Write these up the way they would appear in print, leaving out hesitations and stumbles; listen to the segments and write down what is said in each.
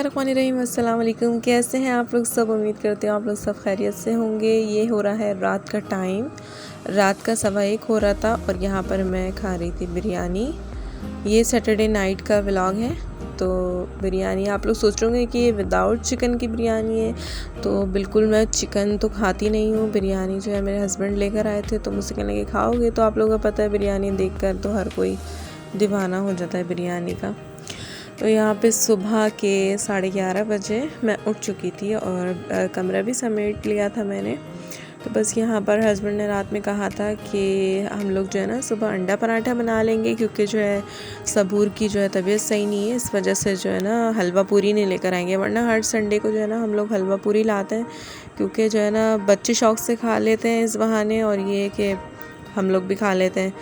बिस्मिल्लाहिर्रहमानिर्रहीम। अस्सलाम वालेकुम। कैसे हैं आप लोग सब? उम्मीद करते हो आप लोग सब खैरियत से होंगे। ये हो रहा है रात का टाइम, रात का 1:15 हो रहा था और यहाँ पर मैं खा रही थी बिरयानी। ये सैटरडे नाइट का व्लॉग है। तो बिरयानी आप लोग सोच रहे होंगे कि ये विदाउट चिकन की बिरयानी है, तो बिल्कुल मैं चिकन तो खाती नहीं हूँ। बिरयानी जो है मेरे हस्बैंड लेकर आए थे, तो मुझसे कहने लगे खाओगे, तो आप लोगों को पता है बिरयानी देखकर तो हर कोई दीवाना हो जाता है बिरयानी का। तो यहाँ पे सुबह के 11:30 बजे मैं उठ चुकी थी और कमरा भी समेट लिया था मैंने। तो बस यहाँ पर हस्बैंड ने रात में कहा था कि हम लोग जो है ना सुबह अंडा पराठा बना लेंगे, क्योंकि जो है सबूर की जो है तबीयत सही नहीं है, इस वजह से जो है ना हलवा पूरी नहीं लेकर आएंगे। वरना हर संडे को जो है ना हम लोग हलवा पूरी लाते हैं, क्योंकि जो है ना बच्चे शौक़ से खा लेते हैं इस बहाने, और ये कि हम लोग भी खा लेते हैं।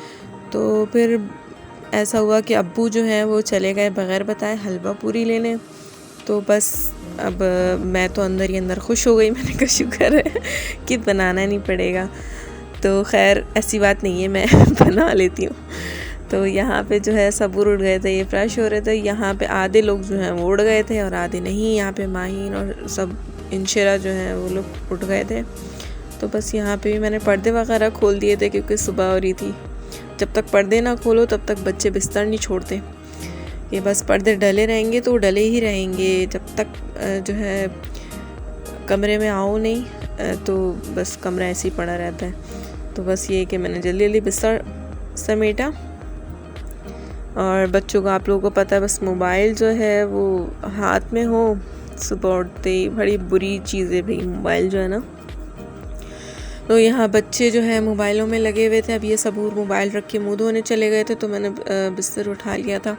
तो फिर ऐसा हुआ कि अब्बू जो हैं वो चले गए बग़ैर बताए हलवा पूरी लेने। तो बस अब मैं तो अंदर ही अंदर खुश हो गई। मैंने कहा शुक्र है कि बनाना नहीं पड़ेगा। तो खैर ऐसी बात नहीं है, मैं बना लेती हूँ। तो यहाँ पे जो है सबूर उड़ गए थे, ये फ्रेश हो रहे थे। यहाँ पे आधे लोग जो हैं वो उड़ गए थे और आधे नहीं। यहाँ पे माहीन और सब इंशिरा जो हैं वो लोग उठ गए थे। तो बस यहाँ पे भी मैंने पर्दे वगैरह खोल दिए थे, क्योंकि सुबह हो रही थी। जब तक पर्दे ना खोलो तब तक बच्चे बिस्तर नहीं छोड़ते। ये बस पर्दे डले रहेंगे तो डले ही रहेंगे, जब तक जो है कमरे में आओ नहीं तो बस कमरा ऐसे ही पड़ा रहता है। तो बस ये कि मैंने जल्दी जल्दी बिस्तर समेटा। और बच्चों को आप लोगों को पता है, बस मोबाइल जो है वो हाथ में हो सुबह उठते ही बड़ी बुरी चीज़ है भाई मोबाइल जो है ना। तो यहाँ बच्चे जो है मोबाइलों में लगे हुए थे। अब ये सबूर मोबाइल रख के मुँह धोने चले गए थे, तो मैंने बिस्तर उठा लिया था।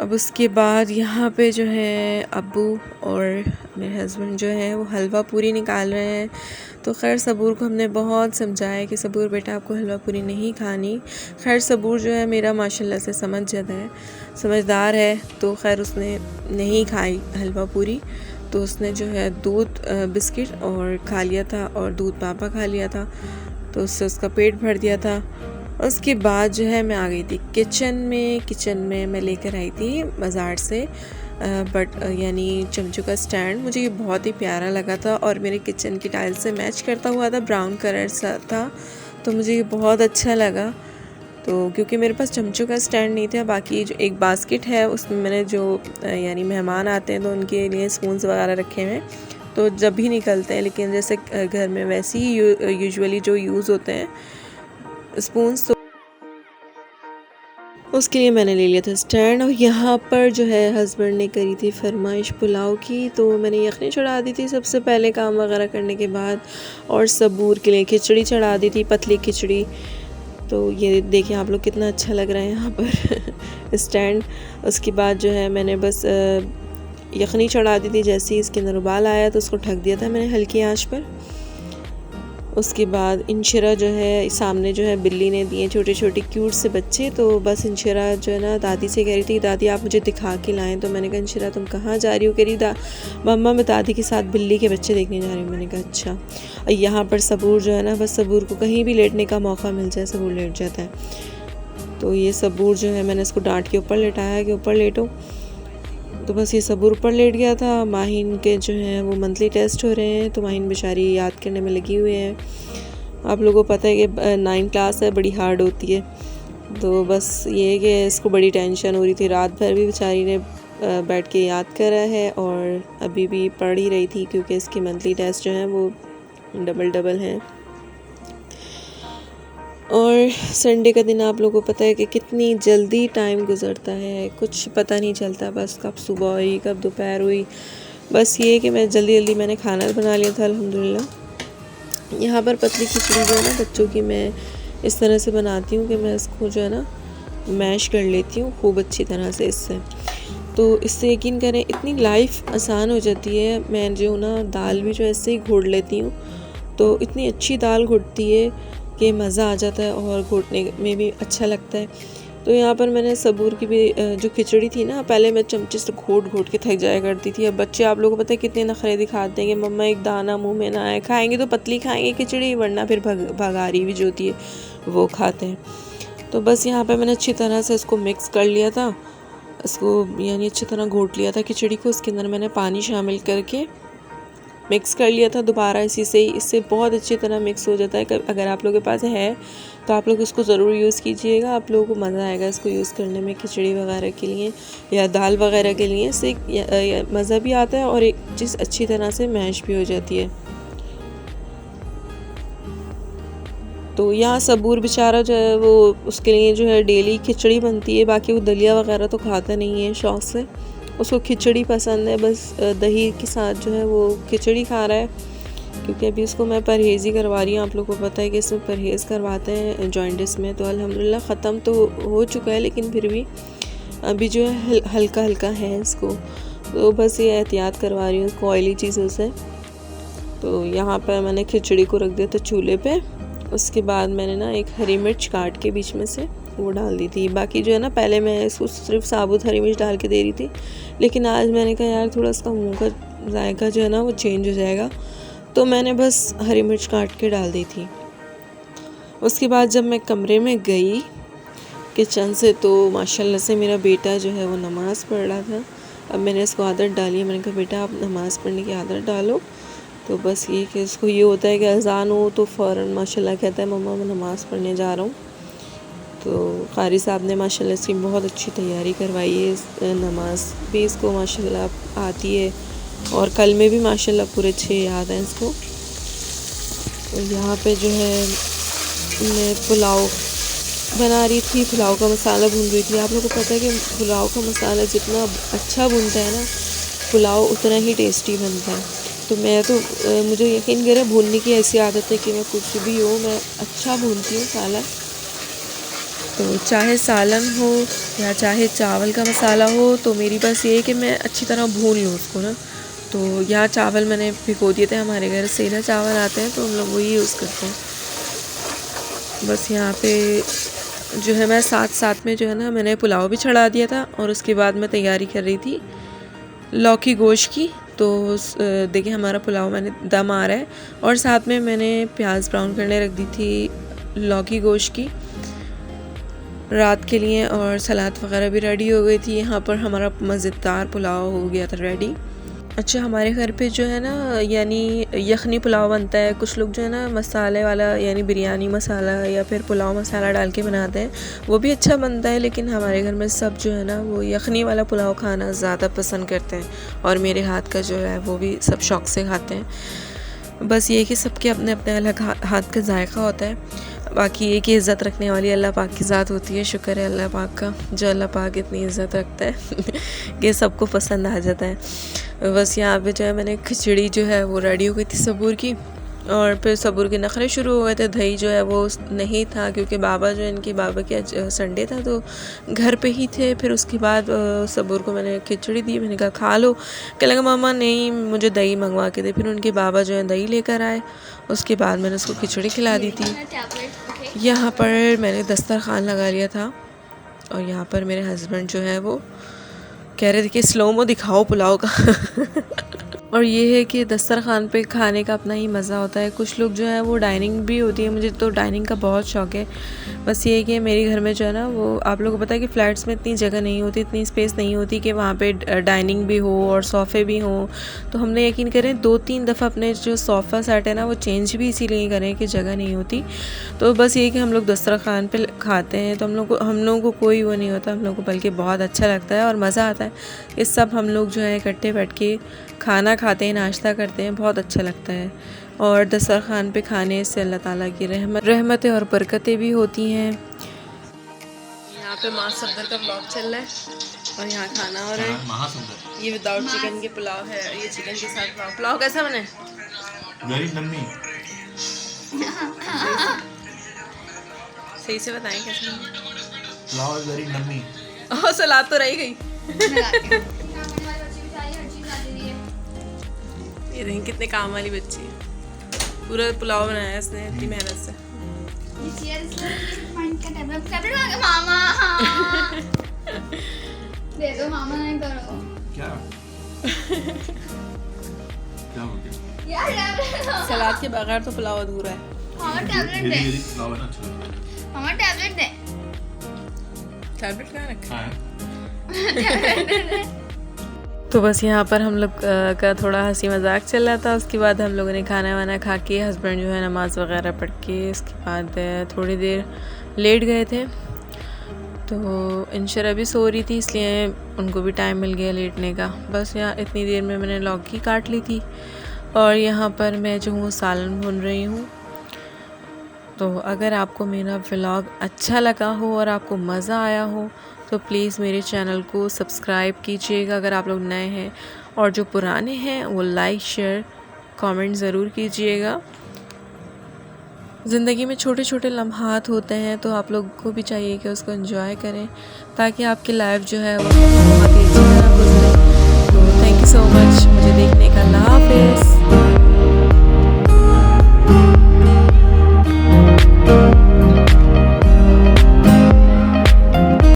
अब उसके बाद यहाँ पे जो है अब्बू और मेरे हस्बैंड जो है वो हलवा पूरी निकाल रहे हैं। तो खैर सबूर को हमने बहुत समझाया कि सबूर बेटा आपको हलवा पूरी नहीं खानी। खैर सबूर जो है मेरा माशाल्लाह से समझ जाता है, समझदार है। तो खैर उसने नहीं खाई हलवा पूरी, तो उसने जो है दूध बिस्किट और खा लिया था और दूध पापा खा लिया था, तो उससे उसका पेट भर दिया था। उसके बाद जो है मैं आ गई थी किचन में मैं लेकर आई थी बाज़ार से यानी चमचों का स्टैंड। मुझे ये बहुत ही प्यारा लगा था और मेरे किचन की टाइल से मैच करता हुआ था, ब्राउन कलर सा था, तो मुझे ये बहुत अच्छा लगा। तो क्योंकि मेरे पास चमचों का स्टैंड नहीं था, बाकी जो एक बास्केट है उसमें मैंने जो यानी मेहमान आते हैं तो उनके लिए स्पून्स वगैरह रखे हुए हैं, तो जब भी निकलते हैं, लेकिन जैसे घर में वैसे ही यूजुअली जो यूज़ होते हैं स्पून्स, तो उसके लिए मैंने ले लिया था स्टैंड। और यहाँ पर जो है हस्बैंड ने करी थी फरमाइश पुलाव की, तो मैंने यखनी चढ़ा दी थी सबसे पहले काम वगैरह करने के बाद, और सबूर के लिए खिचड़ी चढ़ा दी थी, पतली खिचड़ी। तो ये देखिए आप लोग कितना अच्छा लग रहा है यहाँ पर स्टैंड। उसके बाद जो है मैंने बस यखनी चढ़ा दी थी। जैसे ही इसके अंदर उबाल आया तो उसको ढक दिया था मैंने हल्की आंच पर। उसके बाद इंशिरा जो है सामने जो है बिल्ली ने दिए छोटे छोटे क्यूट से बच्चे, तो बस इंशिरा जो है ना दादी से कह रही थी दादी आप मुझे दिखा के लाएं। तो मैंने कहा इंशिरा तुम कहाँ जा रही हो? कह रही मम्मा मैं दादी के साथ बिल्ली के बच्चे देखने जा रही हूँ। मैंने कहा अच्छा। और यहाँ पर सबूर जो है ना, बस सबूर को कहीं भी लेटने का मौका मिल जाए सबूर लेट जाता है। तो ये सबूर जो है मैंने इसको डांट के ऊपर लेटाया कि ऊपर लेटो, तो बस ये सबूर ऊपर लेट गया था। माहिन के जो हैं वो मंथली टेस्ट हो रहे हैं, तो माहिन बेचारी याद करने में लगी हुई है। आप लोगों को पता है कि 9 क्लास है, बड़ी हार्ड होती है। तो बस ये है कि इसको बड़ी टेंशन हो रही थी, रात भर भी बेचारी ने बैठ के याद करा है और अभी भी पढ़ ही रही थी, क्योंकि इसके मंथली टेस्ट जो हैं वो डबल हैं। और संडे का दिन आप लोगों को पता है कि कितनी जल्दी टाइम गुजरता है, कुछ पता नहीं चलता, बस कब सुबह हुई कब दोपहर हुई। बस ये कि मैं जल्दी मैंने खाना बना लिया था अल्हम्दुलिल्लाह। यहाँ पर पतली खिचड़ी जो है ना बच्चों की मैं इस तरह से बनाती हूँ कि मैं इसको जो है ना मैश कर लेती हूँ खूब अच्छी तरह से इससे। तो इससे यकीन करें इतनी लाइफ आसान हो जाती है। मैं जो ना दाल भी जो ऐसे ही घोट लेती हूँ, तो इतनी अच्छी दाल घुटती है कि मज़ा आ जाता है और घोटने में भी अच्छा लगता है। तो यहाँ पर मैंने सबूर की भी जो खिचड़ी थी ना, पहले मैं चमचे से घोट के थक जाया करती थी। अब बच्चे आप लोगों को पता है कितने नखरे दिखाते हैं कि मम्मा एक दाना मुंह में ना आए, खाएंगे तो पतली खाएंगे खिचड़ी, वरना फिर भगारी भी जो होती है वो खाते हैं। तो बस यहाँ पर मैंने अच्छी तरह से इसको मिक्स कर लिया था इसको यानी अच्छी तरह घोट लिया था खिचड़ी को। उसके अंदर मैंने पानी शामिल करके मिक्स कर लिया था दोबारा इसी से ही। इससे बहुत अच्छी तरह मिक्स हो जाता है। अगर आप लोगों के पास है तो आप लोग इसको ज़रूर यूज़ कीजिएगा, आप लोगों को मज़ा आएगा इसको यूज़ करने में खिचड़ी वगैरह के लिए या दाल वगैरह के लिए। इससे मज़ा भी आता है और एक चीज़ अच्छी तरह से मैश भी हो जाती है। तो यहाँ सबूर बेचारा जो है वो उसके लिए जो है डेली खिचड़ी बनती है, बाकी वो दलिया वगैरह तो खाता नहीं है शौक़ से, उसको खिचड़ी पसंद है। बस दही के साथ जो है वो खिचड़ी खा रहा है, क्योंकि अभी उसको मैं परहेज़ ही करवा रही हूँ। आप लोगों को पता है कि इसमें परहेज़ करवाते हैं जॉइंटिस में, तो अल्हम्दुलिल्लाह ख़त्म तो हो चुका है, लेकिन फिर भी अभी जो है हल्का हल्का है इसको, तो बस ये एहतियात करवा रही हूँ उसको ऑयली चीज़ों से। तो यहाँ पर मैंने खिचड़ी को रख दिया था चूल्हे पे। उसके बाद मैंने ना एक हरी मिर्च काट के बीच में से वो डाल दी थी। बाकी जो है ना पहले मैं इसको सिर्फ साबुत हरी मिर्च डाल के दे रही थी, लेकिन आज मैंने कहा यार थोड़ा इसका मुंह का जायका जो है ना वो चेंज हो जाएगा, तो मैंने बस हरी मिर्च काट के डाल दी थी। उसके बाद जब मैं कमरे में गई किचन से, तो माशाल्लाह से मेरा बेटा जो है वो नमाज़ पढ़ रहा था। अब मैंने इसको आदत डाली, मैंने कहा बेटा आप नमाज़ पढ़ने की आदत डालो। तो बस ये कि इसको ये होता है कि अज़ान हो तो फ़ौरन माशाल्लाह कहता है मम्मा मैं नमाज़ पढ़ने जा रहा हूँ। तो क़ारी साहब ने माशाल्लाह इसकी बहुत अच्छी तैयारी करवाई है, नमाज़ भी इसको माशाल्लाह आती है और कल में भी माशाल्लाह पूरे 6 याद हैं इसको। तो यहाँ पे जो है मैं पुलाव बना रही थी, पुलाव का मसाला भून रही थी। आप लोगों को पता है कि पुलाव का मसाला जितना अच्छा भूनता है ना, पुलाव उतना ही टेस्टी बनता है। तो मैं तो मुझे यकीन करें भूनने की ऐसी आदत है कि मैं कुछ भी हो मैं अच्छा भूनती हूँ सालन। तो चाहे सालन हो या चाहे चावल का मसाला हो, तो मेरी बस ये है कि मैं अच्छी तरह भून लूँ उसको ना। तो यहाँ चावल मैंने भिगो दिए थे, हमारे घर सेला चावल आते हैं तो हम लोग वही यूज़ करते हैं। बस यहाँ पे जो है मैं साथ में जो है ना मैंने पुलाव भी चढ़ा दिया था, और उसके बाद मैं तैयारी कर रही थी लौकी गोश्त की। तो देखिए हमारा पुलाव मैंने दम आ रहा है, और साथ में मैंने प्याज ब्राउन करने रख दी थी लौकी गोश्त की रात के लिए, और सलाद वगैरह भी रेडी हो गई थी। यहाँ पर हमारा मज़ेदार पुलाव हो गया था रेडी। अच्छा, हमारे घर पे जो है ना यानी यखनी पुलाव बनता है। कुछ लोग जो है ना मसाले वाला यानी बिरयानी मसाला या फिर पुलाव मसाला डाल के बनाते हैं, वो भी अच्छा बनता है, लेकिन हमारे घर में सब जो है ना वो यखनी वाला पुलाव खाना ज़्यादा पसंद करते हैं, और मेरे हाथ का जो है वो भी सब शौक़ से खाते हैं। बस ये कि सबके अपने अपने अलग हाथ का जायका होता है। बाकी एक ही इज़्ज़त रखने वाली अल्लाह पाक की ज़ात होती है। शुक्र है अल्लाह पाक का, जो अल्लाह पाक इतनी इज़्ज़त रखता है कि सबको पसंद आ जाता है। बस यहाँ पे जो है मैंने खिचड़ी जो है वो रेडी हो गई थी सबूर की, और फिर सबूर के नखरे शुरू हो गए थे। दही जो है वो नहीं था, क्योंकि बाबा जो इनकी बाबा के संडे था तो घर पे ही थे। फिर उसके बाद सबूर को मैंने खिचड़ी दी, मैंने कहा खा लो। कहने लगा मामा नहीं मुझे दही मंगवा के दे। फिर उनके बाबा जो है दही लेकर आए, उसके बाद मैंने उसको खिचड़ी खिला दी थी। यहाँ पर मैंने दस्तरखान लगा लिया था, और यहाँ पर मेरे हस्बैंड जो है वो कह रहे थे कि स्लोमो दिखाओ पुलाव का और ये है कि दस्तरखान पे खाने का अपना ही मज़ा होता है। कुछ लोग जो है वो डाइनिंग भी होती है, मुझे तो डाइनिंग का बहुत शौक़ है। बस ये है कि मेरे घर में जो है ना वो आप लोगों को पता है कि फ़्लैट्स में इतनी जगह नहीं होती, इतनी स्पेस नहीं होती कि वहाँ पे डाइनिंग भी हो और सोफ़े भी हों। तो हमने यकीन करें 2-3 दफ़ा अपने जो सोफ़ा सेट है ना वो चेंज भी इसीलिए करें कि जगह नहीं होती। तो बस ये कि हम लोग दस्तरखान पे खाते हैं, तो हम लोगों को कोई वो नहीं होता, हम लोग को बल्कि बहुत अच्छा लगता है और मज़ा आता है। इस सब हम लोग जो है इकट्ठे बैठ के खाना खाते हैं, नाश्ता करते हैं, बहुत अच्छा लगता है। और दस्तरखान पे खाने से अल्लाह ताला की रहमतें और बरकतें भी होती हैं। यहाँ पे माँ सफदर का ब्लॉग चल रहा है और यहाँ खाना हो रहा है। ये विदाउट चिकन के पुलाव है, ये चिकन के साथ पुलाव। पुलाव कैसा बने? Very nummy. सही से बताएं कैसा बने? Pulao is very nummy. Oh salad तो रही गई। ये देखें कितने काम वाली बच्ची है, पूरा पुलाव बनाया इसने इतनी मेहनत से। मामा दे दो, मामा नहीं करो। क्या क्या हो गया यार? सलाद के बगैर तो पुलाव अधूरा है। मामा टैबलेट दे। पुलाव है ना अच्छा लगता है। मामा टैबलेट दे। टैबलेट कहाँ रखा है? तो बस यहाँ पर हम लोग का थोड़ा हंसी मजाक चल रहा था। उसके बाद हम लोगों ने खाना वाना खा के, हस्बैंड जो है नमाज़ वगैरह पढ़ के, उसके बाद थोड़ी देर लेट गए थे। तो इंशरा भी सो रही थी, इसलिए उनको भी टाइम मिल गया लेटने का। बस यहाँ इतनी देर में मैंने लौकी काट ली थी और यहाँ पर मैं जो हूँ सालन भून रही हूँ। तो अगर आपको मेरा व्लॉग अच्छा लगा हो और आपको मज़ा आया हो तो प्लीज़ मेरे चैनल को सब्सक्राइब कीजिएगा अगर आप लोग नए हैं, और जो पुराने हैं वो लाइक शेयर कमेंट ज़रूर कीजिएगा। ज़िंदगी में छोटे छोटे लम्हात होते हैं तो आप लोग को भी चाहिए कि उसको एंजॉय करें, ताकि आपकी लाइफ जो है वो बहुत ही अच्छी तरह गुजरे। तो थैंक यू सो मच मुझे देखने का। अल्लाह हाफ़िज़।